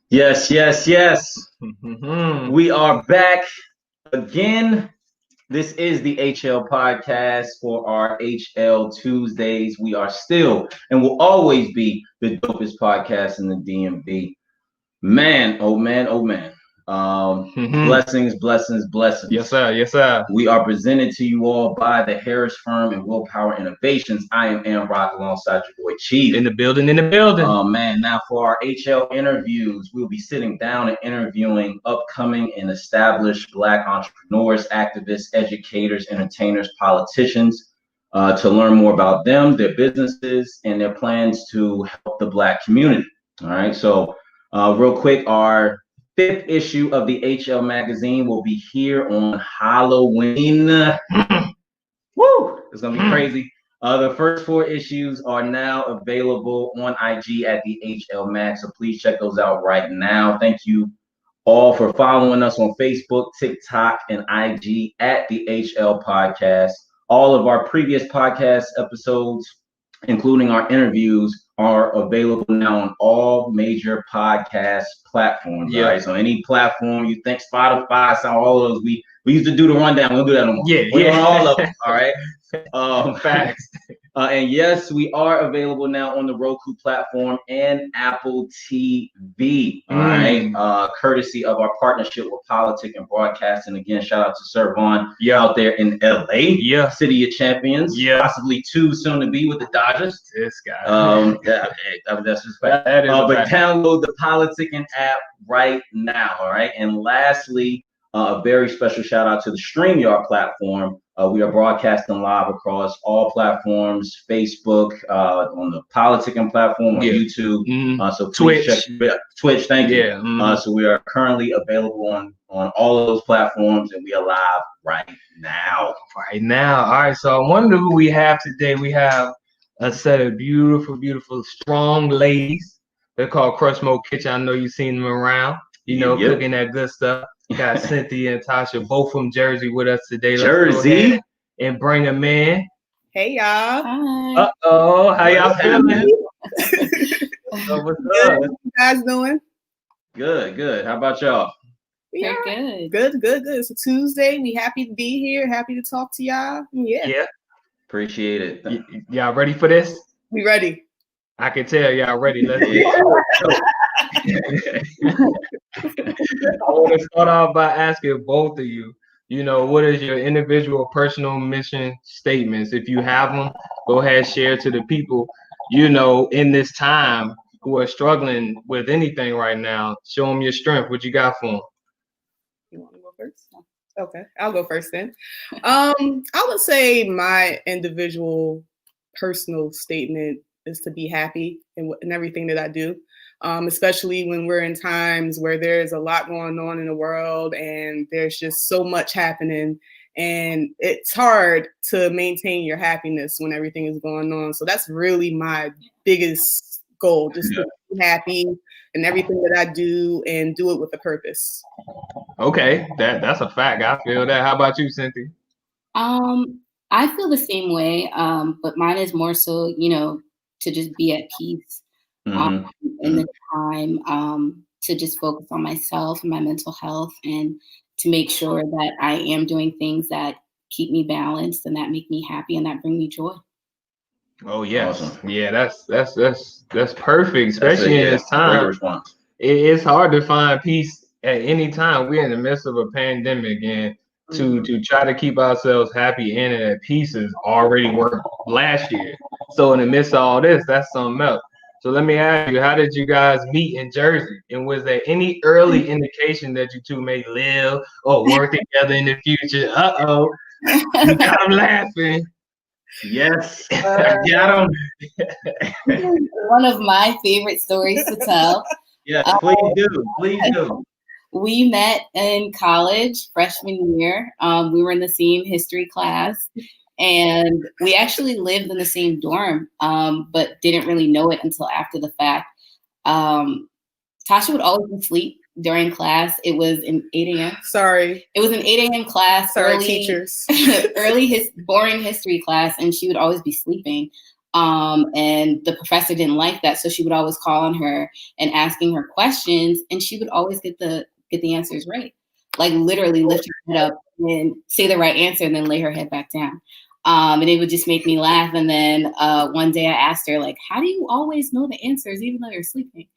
Yes, yes, yes. We are back again. This is the HL podcast for our HL Tuesdays. We are still and will always be the dopest podcast in the DMV. Man, oh man, oh man. Blessings, blessings, blessings. Yes, sir. Yes, sir. We are presented to you all by the Harris Firm and Willpower Innovations. I am Aaron Rock alongside your boy Chief. In the building. Man, now for our HL interviews, we'll be sitting down and interviewing upcoming and established Black entrepreneurs, activists, educators, entertainers, politicians to learn more about them, their businesses, and their plans to help the Black community. All right, so real quick, our 5th issue of the HL magazine will be here on Halloween. Woo! It's gonna be crazy. The first 4 issues are now available on IG at the HL Mag, so please check those out right now. Thank you all for following us on Facebook, TikTok, and IG at the HL Podcast. All of our previous podcast episodes, including our interviews, are available now on all major podcast platforms. Yeah. Right? So any platform you think, Spotify, all of those, we used to do the rundown. We'll do that no more. We're on all of them. All right. Facts. And yes, we are available now on the Roku platform and Apple TV. All right. Courtesy of our partnership with Politic and Broadcast. And again, shout out to Sir Vaughn out there in LA. Yeah. City of Champions. Yeah. Possibly 2 soon to be with the Dodgers. This guy. That's just fact. That is but fact. download the Politic and app right now. All right. And lastly, a very special shout out to the StreamYard platform. We are broadcasting live across all platforms, Facebook, on the Politicking platform, on YouTube. So please Twitch, thank you. So we are currently available on all of those platforms, and we are live right now. All right, so I wonder who we have today. We have a set of beautiful, beautiful, strong ladies. They're called Crushmode Kitchen. I know you've seen them around, cooking that good stuff. Got Cynthia and Tasha, both from Jersey, with us today. Let's Jersey. Go ahead and bring them in. Hey, y'all. Hi. Uh-oh. How y'all feeling? What's up? How you guys doing? Good. How about y'all? Very Good. It's a Tuesday. We happy to be here. Happy to talk to y'all. Yeah. Appreciate it. Y'all ready for this? We ready. I can tell y'all ready. Let's get I want to start off by asking both of you, what is your individual personal mission statements? If you have them, go ahead and share to the people, in this time who are struggling with anything right now. Show them your strength. What you got for them? You want to go first? Okay, I'll go first then. I would say my individual personal statement is to be happy in everything that I do. Especially when we're in times where there's a lot going on in the world and there's just so much happening, and it's hard to maintain your happiness when everything is going on. So that's really my biggest goal, just to be happy in everything that I do and do it with a purpose. Okay, that's a fact. I feel that. How about you, Cynthia? I feel the same way, but mine is more so, to just be at peace. In the time to just focus on myself and my mental health, and to make sure that I am doing things that keep me balanced and that make me happy and that bring me joy. Oh yes, awesome. Yeah, that's perfect, especially in this time. Great response. It's hard to find peace at any time. We're in the midst of a pandemic, and to try to keep ourselves happy and at peace has already worked last year. So in the midst of all this, that's something else. So let me ask you, how did you guys meet in Jersey? And was there any early indication that you two may live or work together in the future? Uh-oh, you got them laughing. Yes, I got them. One of my favorite stories to tell. Yes, please do. We met in college, freshman year. We were in the same history class. And we actually lived in the same dorm, but didn't really know it until after the fact. Tasha would always be asleep during class. It was an 8 a.m. Sorry. It was an 8 a.m. class. Sorry, teachers. Boring history class, and she would always be sleeping. And the professor didn't like that. So she would always call on her and asking her questions, and she would always get the answers right. Like literally lift her head up and say the right answer and then lay her head back down. And it would just make me laugh. And then one day I asked her, like, how do you always know the answers even though you're sleeping?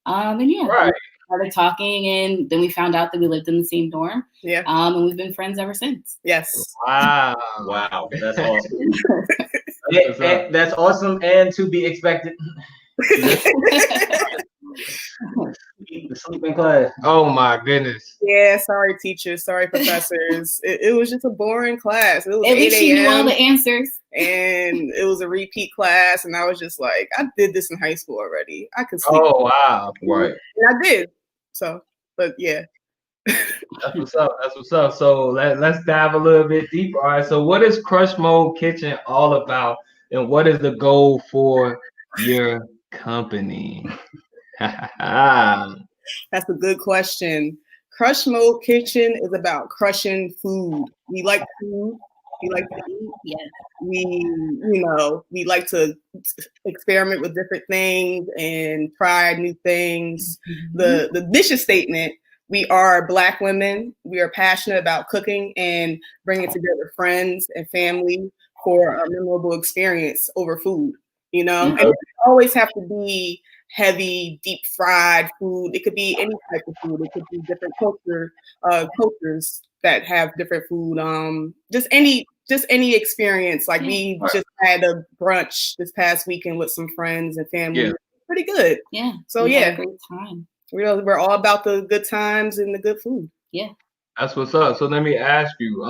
And yeah, Right. we started talking, and then we found out that we lived in the same dorm. Yeah. And we've been friends ever since. Yes. Wow. Wow, that's awesome. That's awesome and to be expected. The sleeping class. Oh my goodness. Yeah, sorry teachers, sorry professors. It was just a boring class. It was At 8 least you knew all a.m. the answers. and it was a repeat class, and I was just like, I did this in high school already. I could sleep. Oh wow. Right. And I did. So, but yeah. That's what's up. That's what's up. So let's dive a little bit deeper. All right. So what is Crushmode Kitchen all about, and what is the goal for your company? That's a good question. Crushmode Kitchen is about crushing food. We like food. We like to eat. Yes. We like to experiment with different things and try new things. Mm-hmm. The mission statement: we are Black women. We are passionate about cooking and bringing together friends and family for a memorable experience over food. And it doesn't always have to be heavy, deep fried food. It could be any type of food. It could be different cultures that have different food. Just any experience. Like we just had a brunch this past weekend with some friends and family. Yeah. Pretty good. Yeah. So we had yeah, a great time. we're all about the good times and the good food. Yeah. That's what's up. So let me ask you,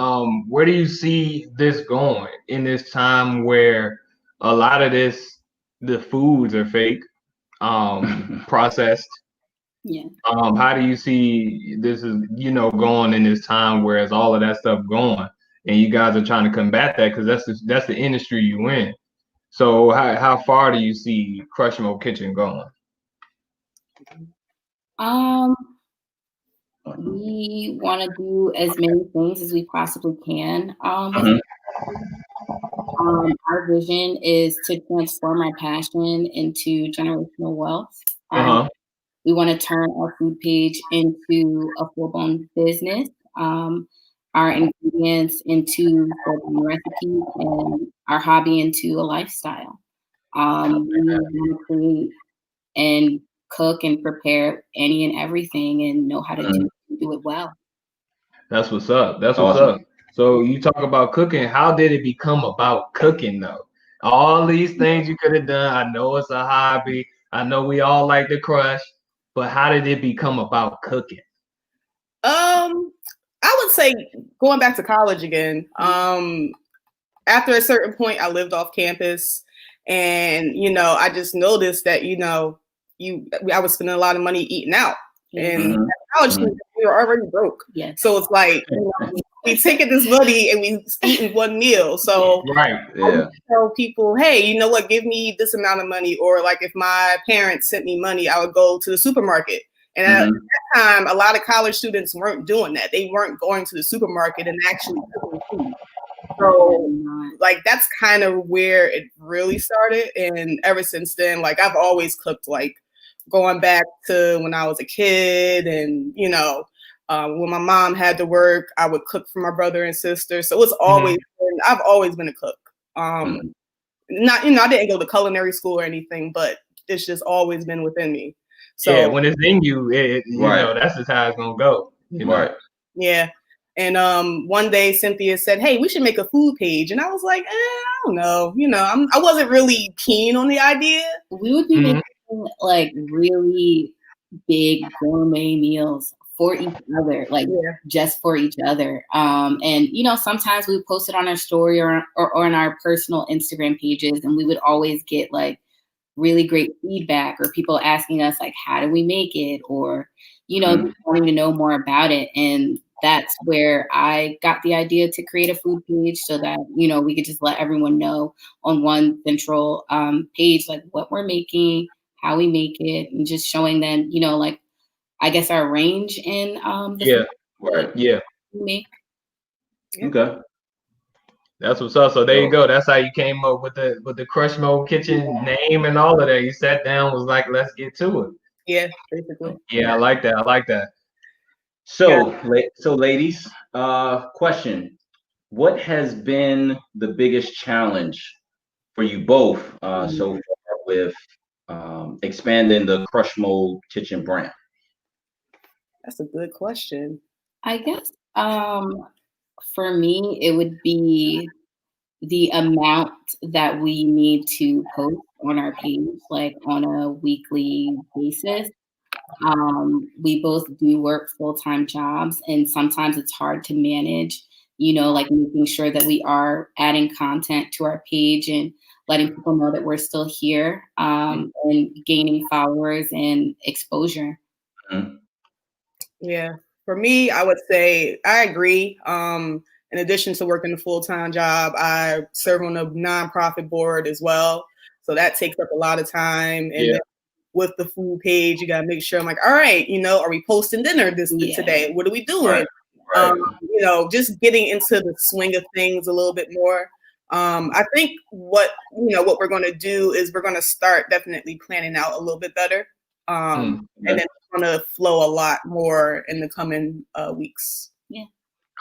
where do you see this going in this time where a lot of the foods are fake, processed? Yeah. How do you see this is, going in this time whereas all of that stuff going, and you guys are trying to combat that because that's the industry you in. So how far do you see Crushmode Kitchen going? We want to do as many things as we possibly can. Our vision is to transform our passion into generational wealth. We want to turn our food page into a full-blown business, our ingredients into full-blown recipes, and our hobby into a lifestyle. We want to create and cook and prepare any and everything and know how to do it well. That's what's up. That's what's up. So you talk about cooking. How did it become about cooking though? All these things you could have done. I know it's a hobby. I know we all like to crush, but how did it become about cooking? I would say going back to college again. After a certain point, I lived off campus, and I just noticed that I was spending a lot of money eating out, and college we were already broke. Yeah. So it's like we taking this money and we eating one meal. So right, I tell people, hey, you know what? Give me this amount of money, or like if my parents sent me money, I would go to the supermarket. And at that time, a lot of college students weren't doing that. They weren't going to the supermarket and actually cooking food. So like that's kind of where it really started. And ever since then, like I've always cooked, like going back to when I was a kid, and when my mom had to work, I would cook for my brother and sister. So it's always I've always been a cook. Not I didn't go to culinary school or anything, but it's just always been within me. So yeah, when it's in you, that's just how it's gonna go. Right. Yeah. And one day Cynthia said, hey, we should make a food page. And I was like, I don't know. I wasn't really keen on the idea. We would be making like really big gourmet meals for each other, like just for each other. And sometimes we would post it on our story or on our personal Instagram pages, and we would always get like really great feedback, or people asking us like, how do we make it? Or, wanting to know more about it. And that's where I got the idea to create a food page so that, we could just let everyone know on one central page, like what we're making, how we make it, and just showing them, like, I guess our range in we make. Okay. That's what's up. So there you go. That's how you came up with the Crushmode Kitchen name and all of that. You sat down, was like, let's get to it. Yeah, basically. Yeah, I like that. I like that. So, ladies, question: what has been the biggest challenge for you both so far with expanding the Crushmode Kitchen brand? That's a good question. I guess for me, it would be the amount that we need to post on our page, like on a weekly basis. We both do work full-time jobs, and sometimes it's hard to manage, like making sure that we are adding content to our page and letting people know that we're still here, and gaining followers and exposure. Mm-hmm. Yeah. For me, I would say I agree. In addition to working a full-time job, I serve on a nonprofit board as well. So that takes up a lot of time. And then with the food page, you got to make sure I'm like, all right, are we posting dinner today? What are we doing? Right. Just getting into the swing of things a little bit more. I think what we're going to do is we're going to start definitely planning out a little bit better. And then it's going to flow a lot more in the coming weeks. Yeah.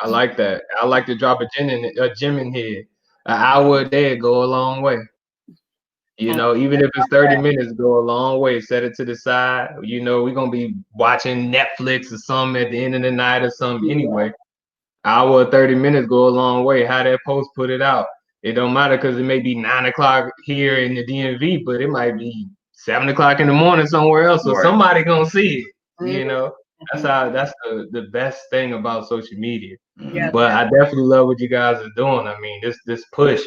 I like that. I like to drop a gym in here. An hour a day go a long way. Even if it's 30 minutes, go a long way. Set it to the side. We're gonna be watching Netflix or something at the end of the night or something anyway. Hour or 30 minutes go a long way. How that post put it out. It don't matter because it may be 9 o'clock here in the DMV, but it might be 7 o'clock in the morning somewhere else. So somebody gonna see it. That's the best thing about social media. Yeah. But I definitely love what you guys are doing. I mean, this push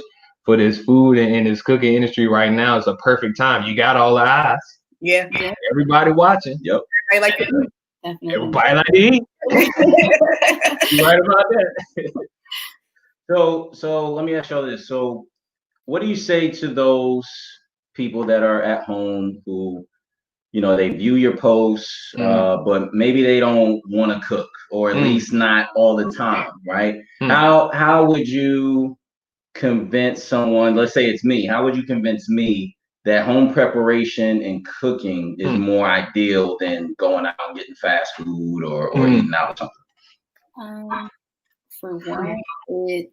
for this food and this cooking industry right now is a perfect time. You got all the eyes. Yeah. Everybody watching. Yep. I like it. Definitely. Everybody like to eat. You're right about that. So let me ask y'all this. So what do you say to those people that are at home who, they view your posts, but maybe they don't want to cook, or at least not all the time, right? How would you convince someone, let's say it's me, how would you convince me that home preparation and cooking is more ideal than going out and getting fast food or eating out or something? For one, it is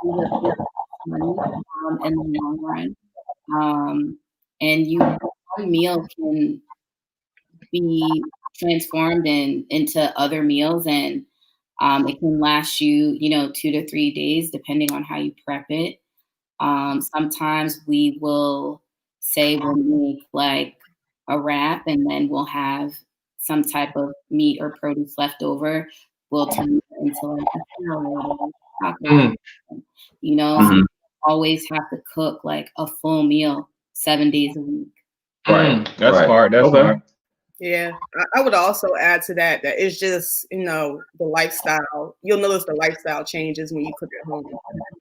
money in the long run. And one meal can be transformed into other meals, and it can last you, 2 to 3 days, depending on how you prep it. Sometimes we will say we'll make like a wrap, and then we'll have some type of meat or produce left over. We'll turn it into like a salad or taco. So you always have to cook like a full meal 7 days a week. Right. That's smart. That's smart. Yeah, I would also add to that it's just, the lifestyle. You'll notice the lifestyle changes when you cook at home.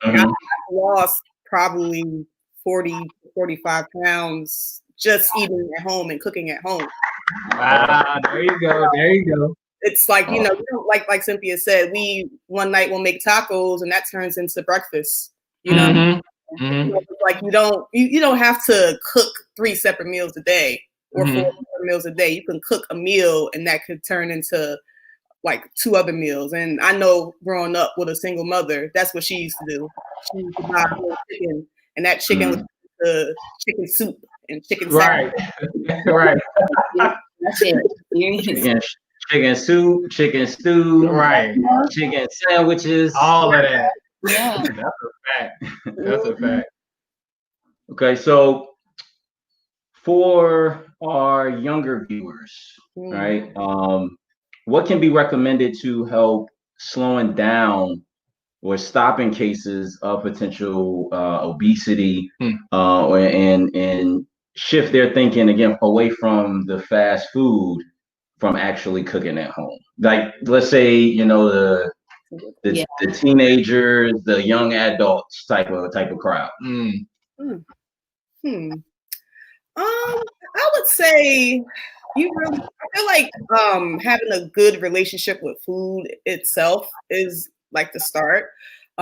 I've lost probably 40, 45 pounds just eating at home and cooking at home. Wow, there you go. It's like, you don't, like Cynthia said, one night we'll make tacos and that turns into breakfast. It's like you don't have to cook 3 separate meals a day or 4 separate meals a day. You can cook a meal and that could turn into like 2 other meals. And I know growing up with a single mother, that's what she used to do. She used to buy whole chicken, and that chicken was chicken soup and chicken salad. Right. That's it. Chicken soup, chicken stew, right? Chicken sandwiches, all of that. Yeah, That's a fact. Okay, so for our younger viewers, right? What can be recommended to help slowing down or stopping cases of potential obesity, and shift their thinking again away from the fast food, from actually cooking at home? Like, let's say, the teenagers, the young adults type of crowd. I would say I feel like having a good relationship with food itself is like the start.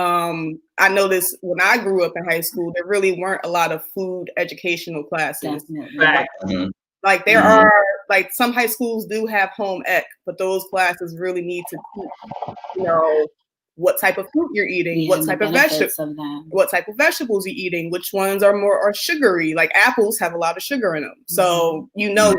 I noticed when I grew up in high school, there really weren't a lot of food educational classes. Definitely. Like there are, like some high schools do have home ec, but those classes really need to teach, you know, what type of fruit you're eating, what type of vegetables you're eating, which ones are sugary. Like apples have a lot of sugar in them. So, you know,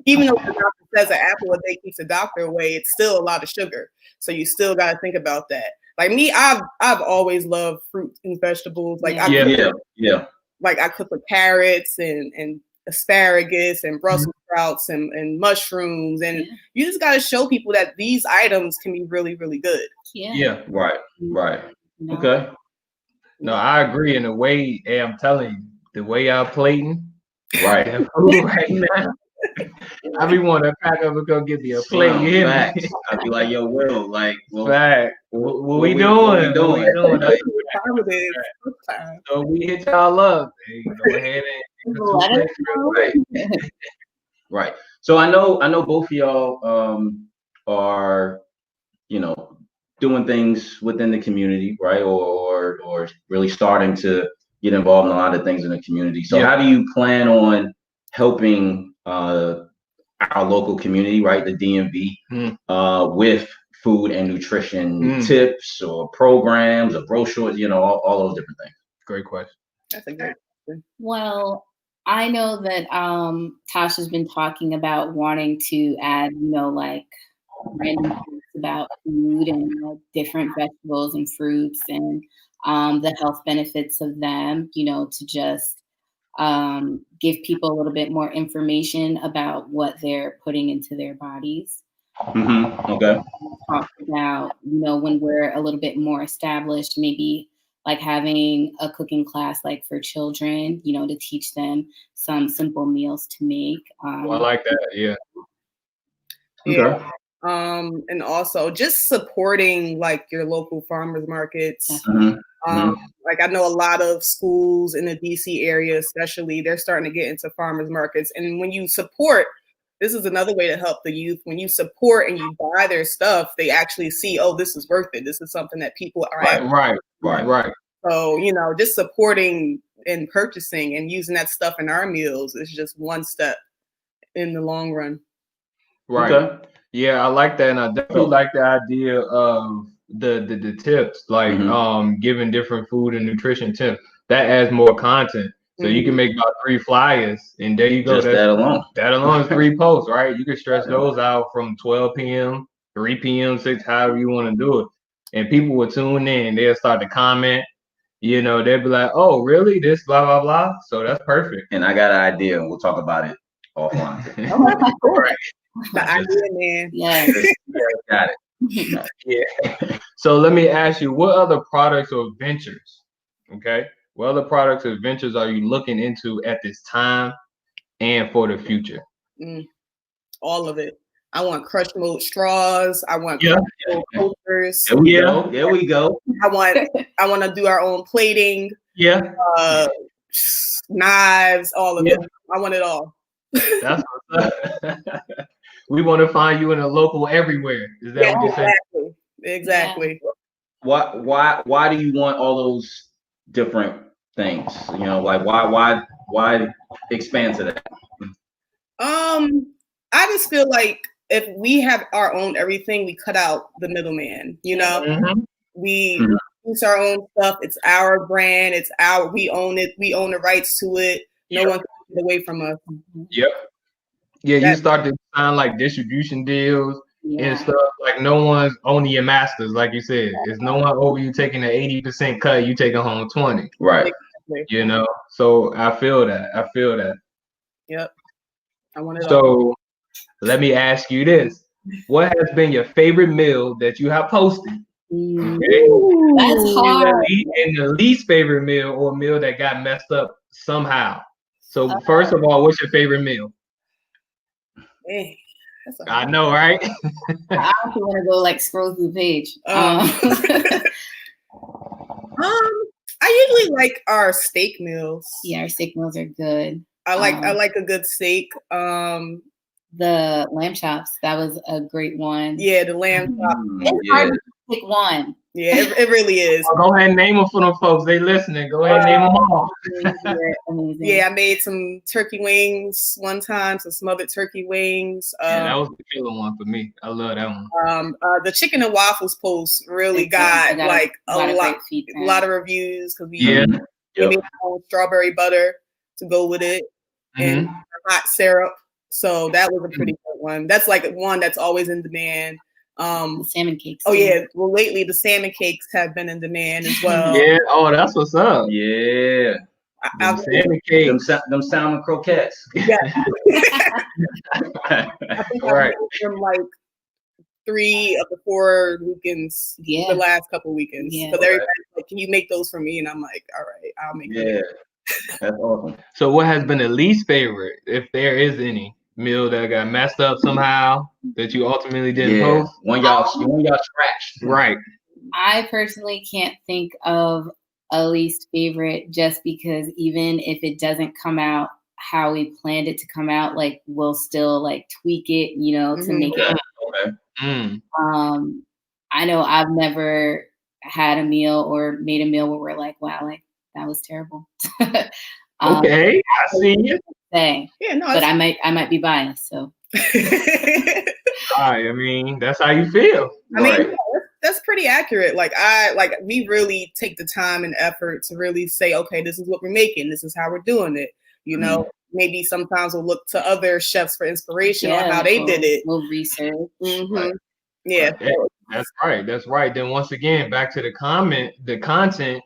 even though the doctor says an apple a day keeps the doctor away, it's still a lot of sugar. So you still got to think about that. Like me, I've always loved fruit and vegetables. Like like I cook with carrots and asparagus and Brussels sprouts and mushrooms, and you just got to show people that these items can be really, really good. Right. Okay. No, I agree. In a way, hey, I'm telling you, the way y'all plating, right now, I be wanting to pack up and go get me a plate. I'd be like, yo, Will, like, what we doing? So we hit y'all up. Hey, go ahead and right. So I know both of y'all are, you know, doing things within the community, right? Or really starting to get involved in a lot of things in the community. So how do you plan on helping our local community, right, the DMV, with food and nutrition tips or programs or brochures, you know, all those different things? Great question. That's a great question. Well, I know that Tasha's been talking about wanting to add, you know, like random things about food and different vegetables and fruits and the health benefits of them, you know, to just give people a little bit more information about what they're putting into their bodies. Okay. Talk about, you know, when we're a little bit more established, maybe like having a cooking class like for children, you know, to teach them some simple meals to make. I like that. Yeah. Okay. And also just supporting like your local farmers markets. Like I know a lot of schools in the DC area, especially, they're starting to get into farmers markets. And when you support, this is another way to help the youth. When you support and you buy their stuff, they actually see, oh, this is worth it. This is something that people are right. So, you know, just supporting and purchasing and using that stuff in our meals is just one step in the long run. Right. Okay. Yeah, I like that, and I definitely like the idea of the tips, like giving different food and nutrition tips. That adds more content. So you can make about 3 flyers, and there you go. Just that alone. That alone is 3 posts, right? You can stretch those out from 12 p.m., 3 p.m., 6, however you want to do it. And people will tune in. They'll start to comment. You know, they'll be like, oh, really? This, blah, blah, blah. So that's perfect. And I got an idea, and we'll talk about it offline. Right. The idea, man. Yeah. Got it. Yeah. So let me ask you, what other products or ventures, okay? What other products or ventures are you looking into at this time and for the future? All of it. I want Crushmode straws. I want Crushmode coasters. There we go. I want to do our own plating. Yeah. Knives, all of it. I want it all. That's what's up. We want to find you in a local everywhere. Is that what you're saying? Exactly. Why do you want all those different things? You know, like why expand to that? I just feel like if we have our own everything, we cut out the middleman. You know, we use our own stuff. It's our brand. It's we own it. We own the rights to it. No one can take it away from us. Yep. Yeah, you start to sign like distribution deals and stuff. Like no one's owning your masters, like you said. It's no one over you taking an 80% cut. You taking home 20. Right. You know. So I feel that. Yep. I want it all. So let me ask you this: what has been your favorite meal that you have posted? Ooh, that's hard. And the least favorite meal or meal that got messed up somehow. So first of all, what's your favorite meal? Man, I know, right? I also want to go like scroll through the page. I usually like our steak meals. Yeah, our steak meals are good. I like a good steak. The lamb chops, that was a great one. Yeah, the lamb chops. It's hard to pick one. Yeah, it really is. Go ahead and name them for them folks. They listening. Go ahead and name them all. Amazing. Yeah, I made some turkey wings one time, some smothered turkey wings. Yeah, that was the killer one for me. I love that one. The chicken and waffles post really got like a lot of reviews because we made strawberry butter to go with it and hot syrup. So that was a pretty good one. That's like one that's always in demand. The salmon cakes. Oh yeah. Well, lately the salmon cakes have been in demand as well. Yeah. Oh, that's what's up. Yeah. Salmon cakes. Them salmon croquettes. Yeah. I think I made them like 3 of the 4 weekends. The last couple weekends. Because everybody's like, "Can you make those for me?" And I'm like, "All right, I'll make them." Yeah. That's awesome. So, what has been the least favorite, if there is any, meal that got messed up somehow that you ultimately didn't post? One y'all scratched. Right. I personally can't think of a least favorite just because even if it doesn't come out how we planned it to come out, like we'll still like tweak it, to make it. Okay. I know I've never had a meal or made a meal where we're like, wow, like that was terrible. Okay, I see you. But I might be biased, so. I mean, that's how you feel. I mean, that's pretty accurate. Like we really take the time and effort to really say, okay, this is what we're making. This is how we're doing it. Maybe sometimes we'll look to other chefs for inspiration on how they did it. We'll research. Mm-hmm. Yeah. That's right. That's right. Then once again, back to the content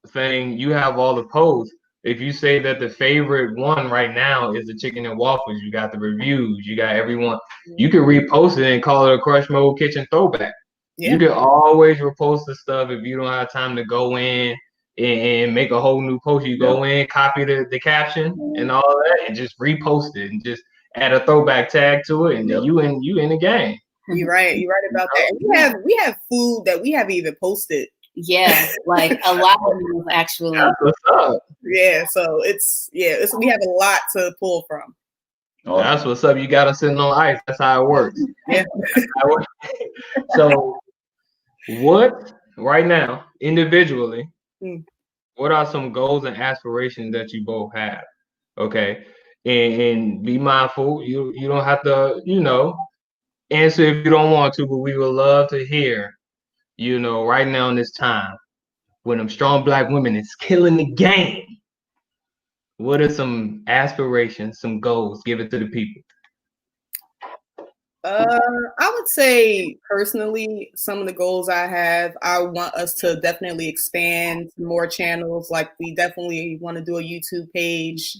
thing, you have all the posts. If you say that the favorite one right now is the chicken and waffles, you got the reviews, you got everyone, you can repost it and call it a Crushmode Kitchen throwback. Yeah. You can always repost the stuff if you don't have time to go in and make a whole new post. You go in, copy the caption and all that, and just repost it and just add a throwback tag to it, and then you in the game. You're right about that. And we have food that we haven't even posted. Yeah, like a lot of them actually. That's what's up. Yeah, so we have a lot to pull from. Oh, that's what's up. You got us sitting on ice. That's how it works. Yeah. So, what right now, individually, what are some goals and aspirations that you both have? Okay, and be mindful. You don't have to, answer if you don't want to, but we would love to hear. Right now in this time, when them strong Black women is killing the game, what are some aspirations, some goals? Give it to the people. I would say personally, some of the goals I have, I want us to definitely expand more channels. Like we definitely want to do a YouTube page,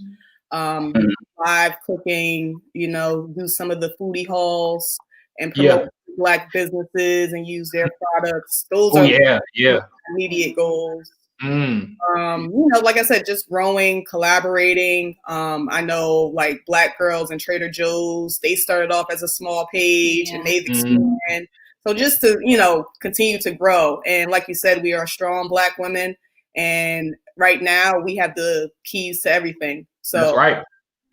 live cooking, do some of the foodie hauls and promote Black businesses and use their products. Those are immediate goals. Like I said, just growing, collaborating. I know like Black girls and Trader Joe's, they started off as a small page and they've expanded. So just to, continue to grow. And like you said, we are strong Black women. And right now we have the keys to everything. So that's right.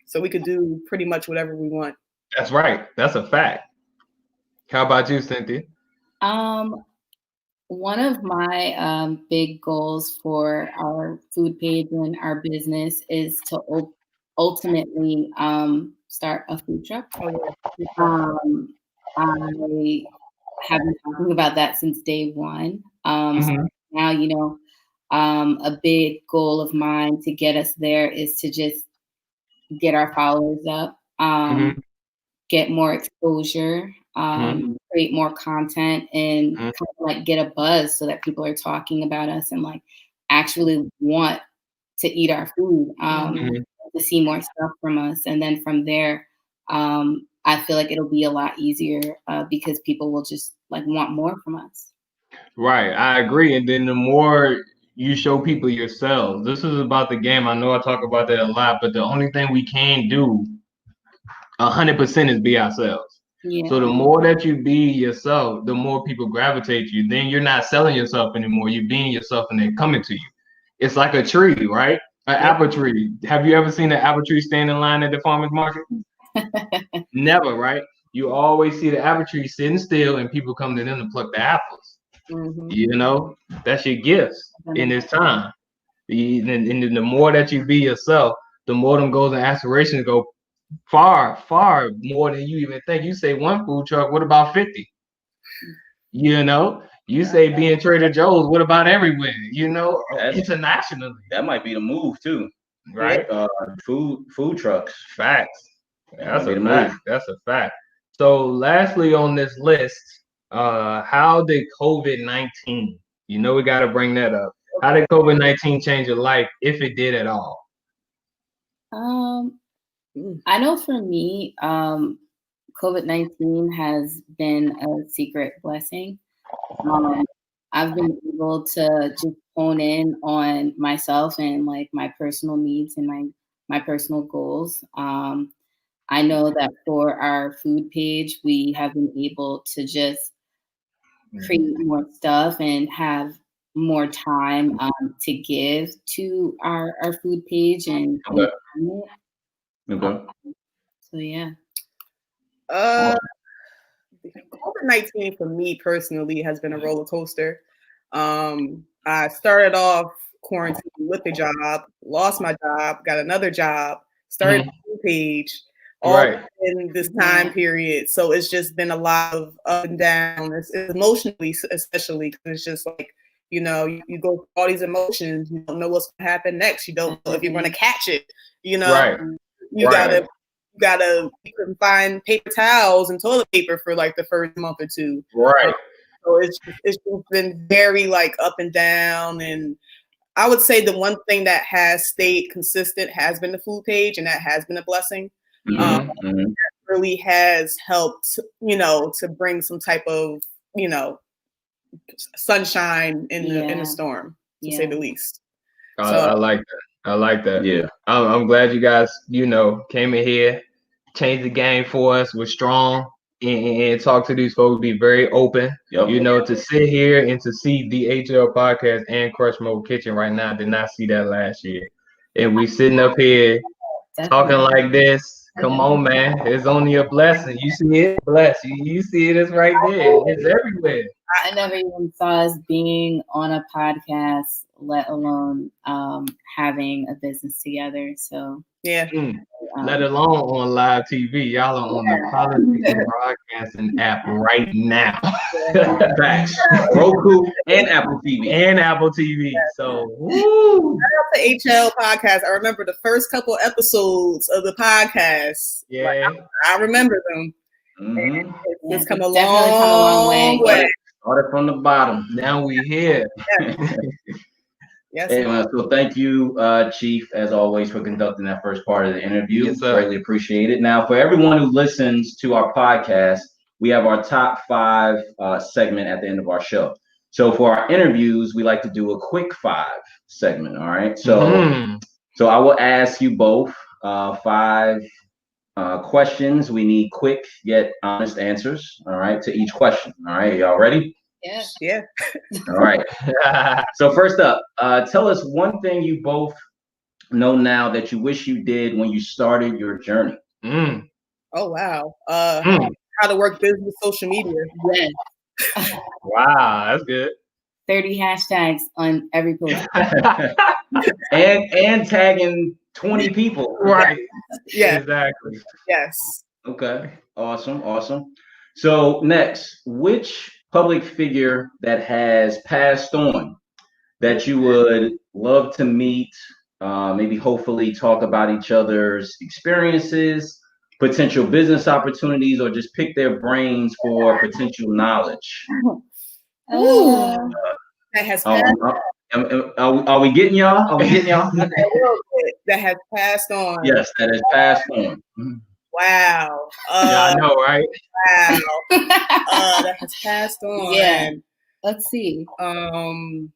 So we could do pretty much whatever we want. That's right. That's a fact. How about you, Cynthia? One of my big goals for our food page and our business is to ultimately start a food truck. I have been talking about that since day one. So now, a big goal of mine to get us there is to just get our followers up, get more exposure, create more content, and kind of like get a buzz so that people are talking about us and like actually want to eat our food, to see more stuff from us. And then from there, I feel like it'll be a lot easier because people will just like want more from us. Right. I agree. And then the more you show people yourselves, this is about the game. I know I talk about that a lot, but the only thing we can do 100% is be ourselves. Yeah. So the more that you be yourself, the more people gravitate to you. Then you're not selling yourself anymore. You're being yourself and they're coming to you. It's like a tree, right? An apple tree. Have you ever seen an apple tree stand in line at the farmer's market? Never, right? You always see the apple tree sitting still and people come to them to pluck the apples. You know, that's your gifts in this time. And the more that you be yourself, the more them goals and aspirations go far, far more than you even think. You say one food truck, what about 50? You know, you say being Trader Joe's, what about everywhere? You know, internationally. That might be the move too, right? Food trucks. Facts. That's a fact. That's a fact. So, lastly on this list, how did COVID-19? You know, we got to bring that up. How did COVID-19 change your life, if it did at all? I know for me, COVID-19 has been a secret blessing. I've been able to just hone in on myself and like my personal needs and my personal goals. I know that for our food page, we have been able to just create more stuff and have more time to give to our food page and so yeah. COVID-19 for me personally has been a roller coaster. I started off quarantine with a job, lost my job, got another job, started a food page, all in this time period. So it's just been a lot of up and down. It's emotionally, especially because it's just like, you know, you go through all these emotions. You don't know what's going to happen next. You don't know if you're going to catch it. You know, you gotta find paper towels and toilet paper for like the first month or two. So it's just been very like up and down. And I would say the one thing that has stayed consistent has been the food page, and that has been a blessing. That really has helped, you know, to bring some type of, you know, sunshine in the storm, to say the least. I like that. I like that. Yeah. I'm glad you guys, you know, came in here, changed the game for us, was strong, and talk to these folks, be very open. You know, to sit here and to see the HL podcast and Crushmode Kitchen right now, I did not see that last year. And we sitting up here talking like this. Come on, man. It's only a blessing. You see it? Bless. You see it, it's right there. It's everywhere. I never even saw us being on a podcast, let alone having a business together. So let alone on live TV. Y'all are on the Politics and Broadcasting app right now. Facts. Roku and Apple TV. So shout out to HL podcast. I remember the first couple episodes of the podcast. Yeah, like, I remember them. It's come a long way. Started from the bottom. Now we here. Yes. Hey, so thank you, Chief, as always, for conducting that first part of the interview. Yes, sir. Greatly appreciate it. Now, for everyone who listens to our podcast, we have our top 5 segment at the end of our show. So for our interviews, we like to do a quick 5 segment. All right. So, so I will ask you both 5 questions. We need quick yet honest answers. All right, to each question. All right, y'all ready? Yeah. All right. So first up, tell us one thing you both know now that you wish you did when you started your journey. Oh wow. How to work business social media. Yes. Wow, that's good. 30 hashtags on every post. and tagging 20 people. Right. Yeah. Exactly. Yes. Okay. Awesome. So next, which public figure that has passed on that you would love to meet, maybe hopefully talk about each other's experiences, potential business opportunities, or just pick their brains for potential knowledge? That has passed. Are we getting y'all? That has passed on. Yes, that has passed on. Wow. I know, right? Wow. That has passed on. Yeah. Let's see. Dang.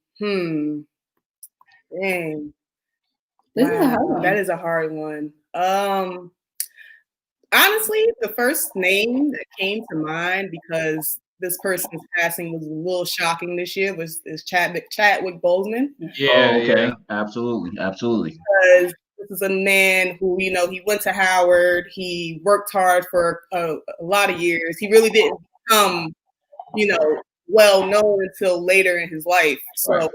This is a hard one. That is a hard one. Honestly, the first name that came to mind, because this person's passing was a little shocking this year, is Chadwick Boseman. Yeah. Okay. Absolutely. Because this is a man who, you know, he went to Howard. He worked hard for a lot of years. He really didn't become, you know, well known until later in his life. So, Right.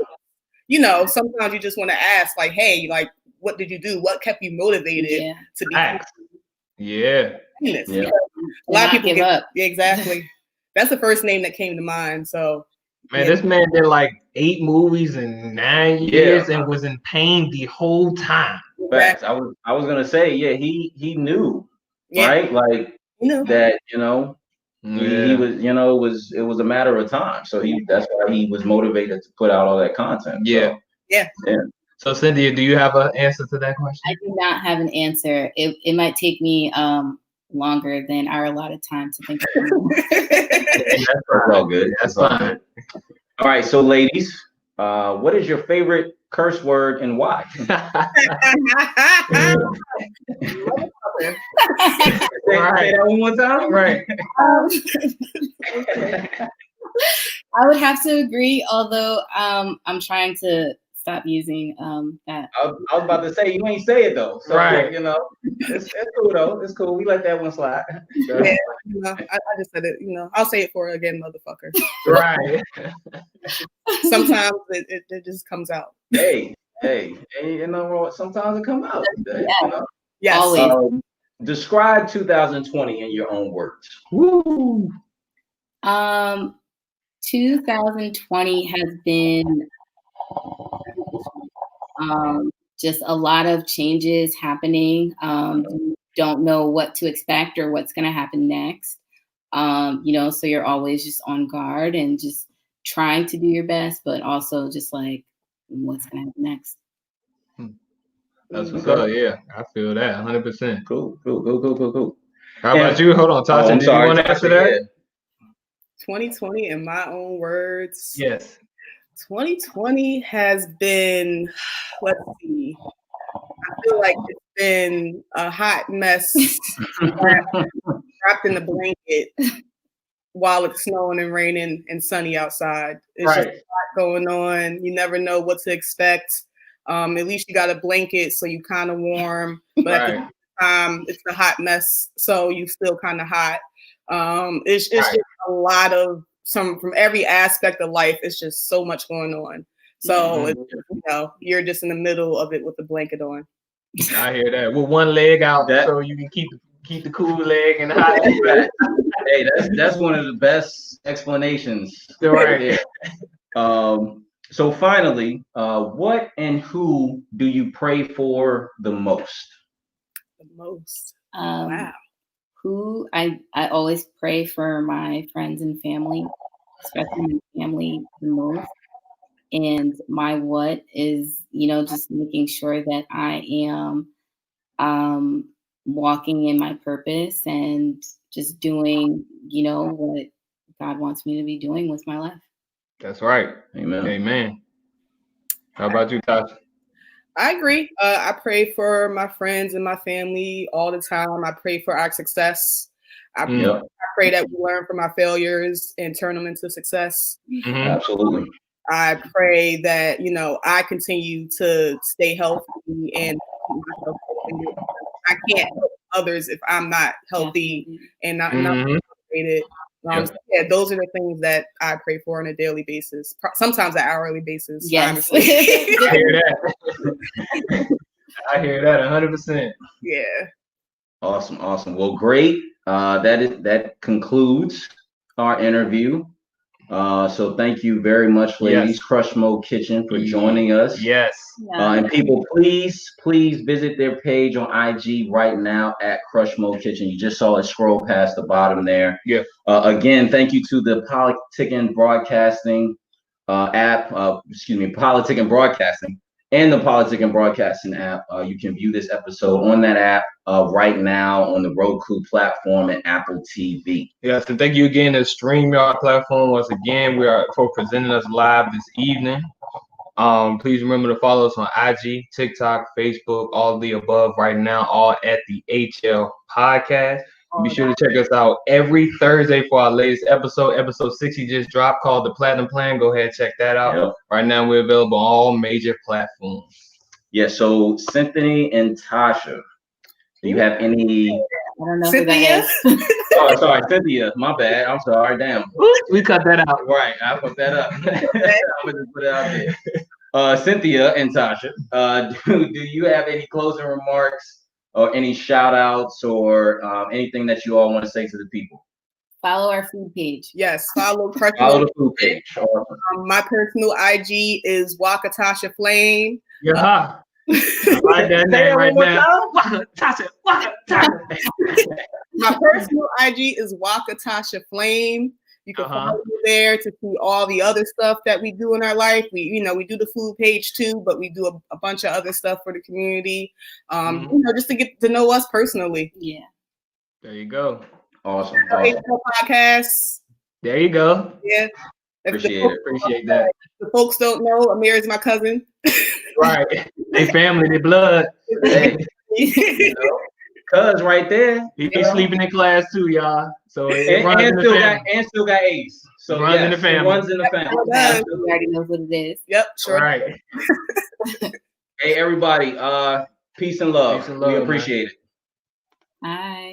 you know, sometimes you just want to ask, like, hey, like, what did you do? What kept you motivated to be famous? Yeah. Yeah. A lot of people give give up. Yeah, exactly. That's the first name that came to mind. So, Man, this man did like 8 movies in 9 years and was in pain the whole time. Facts. I was gonna say, yeah, he knew, right? Like that, you know, he was, you know, it was a matter of time. So that's why he was motivated to put out all that content. Yeah. So, yeah. So Cynthia, do you have an answer to that question? I do not have an answer. It might take me longer than our allotted time to think of That's all good. That's fine. All right, so ladies, what is your favorite curse word and why? Say that one more time. Right. I would have to agree, although I'm trying to stop using that. I was about to say, you ain't say it though. So, you know, it's cool though. It's cool. We let that one slide. Yeah, you know, I just said it, you know, I'll say it for again, motherfucker. Right. Sometimes it just comes out. Hey, you know, sometimes it comes out. You know? Yes. Always. Describe 2020 in your own words. Woo. 2020 has been just a lot of changes happening. You don't know what to expect or what's going to happen next. You know, so you're always just on guard and just trying to do your best, but also just like, what's going to happen next? That's what's up. Yeah, I feel that 100%. Cool. How about you? Hold on, Tasha. Did you want to answer that? 2020, in my own words. Yes. 2020 has been, let's see, I feel like it's been a hot mess wrapped in the blanket while it's snowing and raining and sunny outside. It's just a lot going on. You never know what to expect. At least you got a blanket, so you kind of warm. But at the same time, it's a hot mess, so you still kind of hot. It's just a lot of from every aspect of life. It's just so much going on. So it's, you know, you're just in the middle of it with the blanket on. I hear that. With one leg out, so you can keep the cool leg and the hot leg. Hey, that's one of the best explanations right there. So finally, what and who do you pray for the most? The most. Wow. Who I always pray for my friends and family, especially my family the most. And my what is, you know, just making sure that I am walking in my purpose and just doing, you know, what God wants me to be doing with my life. That's right. Amen. How about you, Tasha? I agree. I pray for my friends and my family all the time. I pray for our success. I pray that we learn from our failures and turn them into success. Absolutely. I pray that, you know, I continue to stay healthy and I can't help others if I'm not healthy and not motivated. Yeah, those are the things that I pray for on a daily basis, sometimes an hourly basis. Yes. I hear that. I hear that 100%. Yeah. Awesome. Well, great. That concludes our interview. So thank you very much, ladies. Crushmode Kitchen for joining us. Yes. And people, please visit their page on IG right now at Crushmode Kitchen. You just saw it scroll past the bottom there. Yeah. Again, thank you to the Politicking Broadcasting app. Politicking Broadcasting and the Politicking Broadcasting app. You can view this episode on that app right now on the Roku platform and Apple TV. Yes, and thank you again to StreamYard platform once again. For presenting us live this evening. Please remember to follow us on IG, TikTok, Facebook, all of the above right now, all at the HL Podcast. Be sure to check us out every Thursday for our latest episode. Episode 60 just dropped called The Platinum Plan. Go ahead and check that out. Yep. Right now we're available on all major platforms. Yeah, so Cynthia and Tasha, do you have any I don't know Cynthia? who that is. Sorry, Cynthia. My bad. I'm sorry. Damn. We cut that out. Right, I put that up. I'm gonna just put it out there. Cynthia and Tasha, do you have any closing remarks or any shout outs or anything that you all want to say to the people? Follow our food page. Yes, follow Crushmode. Follow the food page. Awesome. My personal IG is Wakatasha Flame. Yeah. I like that name right now. My personal IG is Wakatasha Flame. You can follow me there to see all the other stuff that we do in our life. We do the food page too, but we do a bunch of other stuff for the community. Just to get to know us personally. Yeah. There you go. Awesome. Podcasts. There you go. Yeah. Appreciate that. The folks don't know, Amir is my cousin. Right. They family, they blood. Hey, cuz right there. He be sleeping in class too, y'all. So it runs in the family. Still got Ace. So runs in the family. It runs in the family. You already know what it is. Yep, sure. Right. Hey everybody, peace and love. Peace and love, We appreciate it. Bye.